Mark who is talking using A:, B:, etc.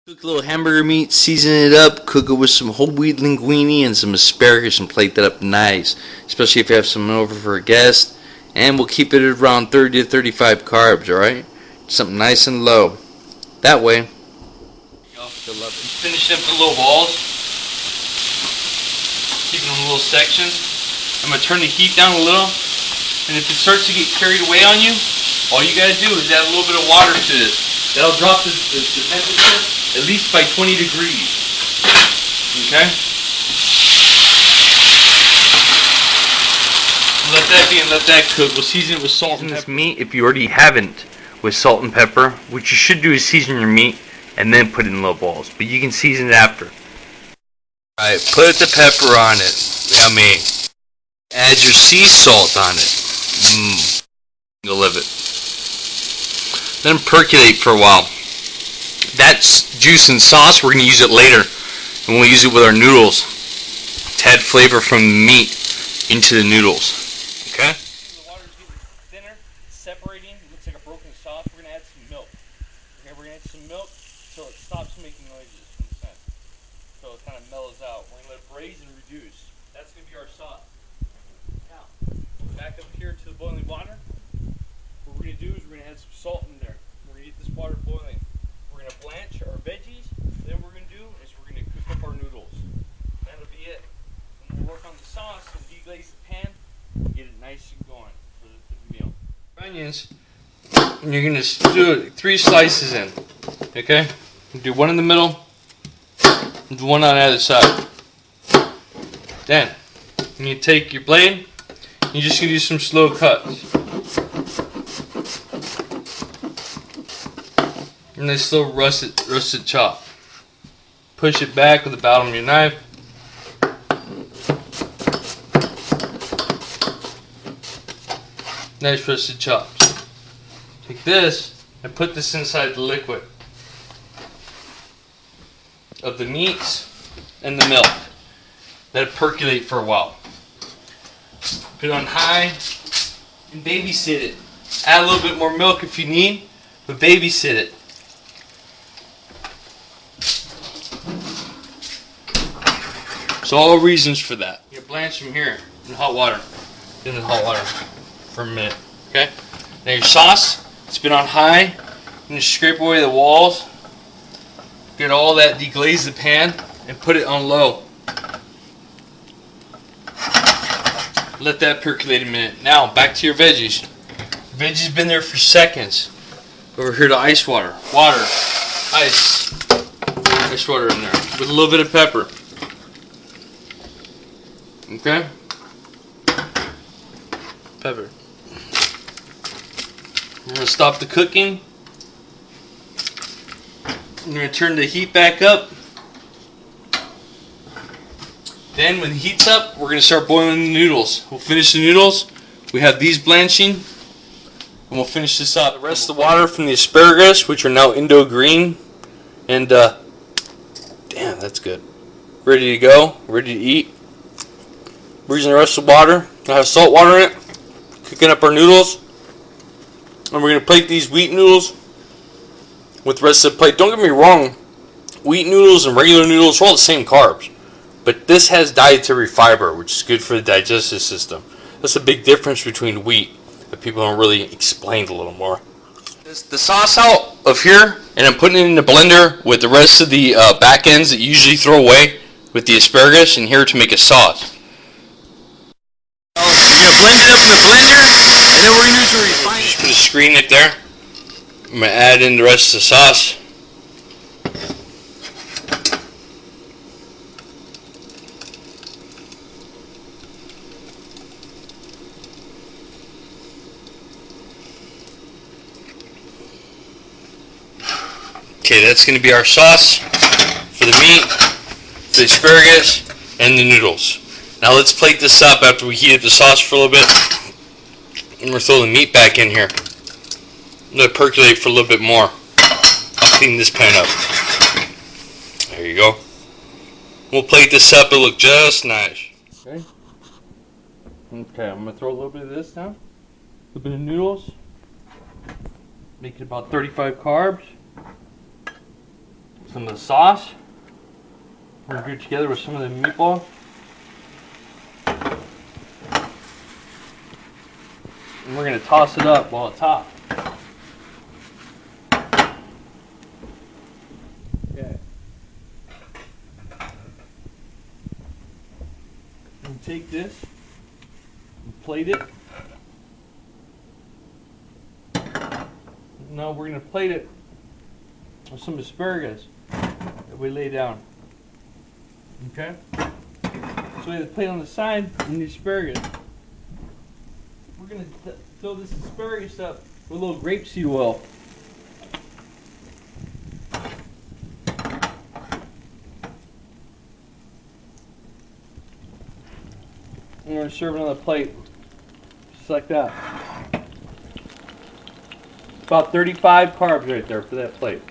A: Cook a little hamburger meat, season it up, cook it with some whole wheat linguine and some asparagus and plate that up nice, especially if you have someone over for a guest. And we'll keep it at around 30 to 35 carbs, alright? Something nice and low. That way, you'll love it. Finish up the little balls, keeping them in little sections. I'm going to turn the heat down a little, and if it starts to get carried away on you, all you got to do is add a little bit of water to this. That'll drop the temperature at least by 20 degrees. Okay? Let that be and let that cook. We'll season it with salt and pepper. This meat, if you already haven't, with salt and pepper. What you should do is season your meat and then put it in little balls. But you can season it after. Alright, put the pepper on it. Yummy. Add your sea salt on it. You'll love it. Let them percolate for a while. That's juice and sauce. We're going to use it later, and we'll use it with our noodles to add flavor from the meat into the noodles. Okay? The water's getting thinner, separating. It looks like a broken sauce. We're going to add some milk. Okay, we're going to add some milk until it stops making noises from the scent. So it kind of mellows out. We're going to let it braise and reduce. That's going to be our sauce. Now, back up here to the boiling water. What we're going to do is we're going to add some salt in there. We're going to get this water boiling. We're going to blanch our veggies. Then what we're going to do is we're going to cook up our noodles. That'll be it. And we'll work on the sauce and deglaze the pan and get it nice and going for the meal. Onions, and you're going to do 3 slices in. Okay? Do one in the middle and do one on the other side. Then, you take your blade, you're just going to do some slow cuts. And then slow rusted chop. Push it back with the bottom of your knife. Nice rusted chops. Take this and put this inside the liquid of the meats and the milk. Let it percolate for a while. Put it on high and babysit it. Add a little bit more milk if you need, but babysit it. So all reasons for that. You blanch them here in hot water. In the hot water for a minute. Okay? Now your sauce, it's been on high. You just scrape away the walls. Get all that, deglaze the pan, and put it on low. Let that percolate a minute. Now back to your veggies. Veggies been there for seconds. Over here to ice water. Water. Ice. Ice water in there. With a little bit of pepper. Okay? Pepper. We're going to stop the cooking. I'm going to turn the heat back up. Then when the heat's up, we're going to start boiling the noodles. We'll finish the noodles. We have these blanching. And we'll finish this up. The rest of the water from the asparagus, which are now Indo green. And, damn, that's good. Ready to go. Ready to eat. We're using the rest of the water. I have salt water in it. Cooking up our noodles. And we're going to plate these wheat noodles with the rest of the plate. Don't get me wrong. Wheat noodles and regular noodles are all the same carbs. But this has dietary fiber, which is good for the digestive system. That's a big difference between wheat that people don't really explain a little more. The sauce out of here, and I'm putting it in the blender with the rest of the back ends that you usually throw away with the asparagus, and here to make a sauce. We're going to blend it up in the blender, and then we're going to use a refiner. Just put a screen right there. I'm going to add in the rest of the sauce. Okay, that's going to be our sauce for the meat, the asparagus, and the noodles. Now let's plate this up after we heat up the sauce for a little bit. And we'll throw the meat back in here. Let it percolate for a little bit more. I'll clean this pan up. There you go. We'll plate this up. It'll look just nice. Okay. Okay, I'm going to throw a little bit of this down. A little bit of noodles. Make it about 35 carbs. some of the sauce. We're going to do it together with some of the meatball. And we're going to toss it up while it's hot. Okay. And take this and plate it. Now we're going to plate it with some asparagus that we lay down. Okay? So we have the plate on the side and the asparagus. We're going to fill this asparagus up with a little grapeseed oil. And we're going to serve it on the plate. Just like that. About 35 carbs right there for that plate.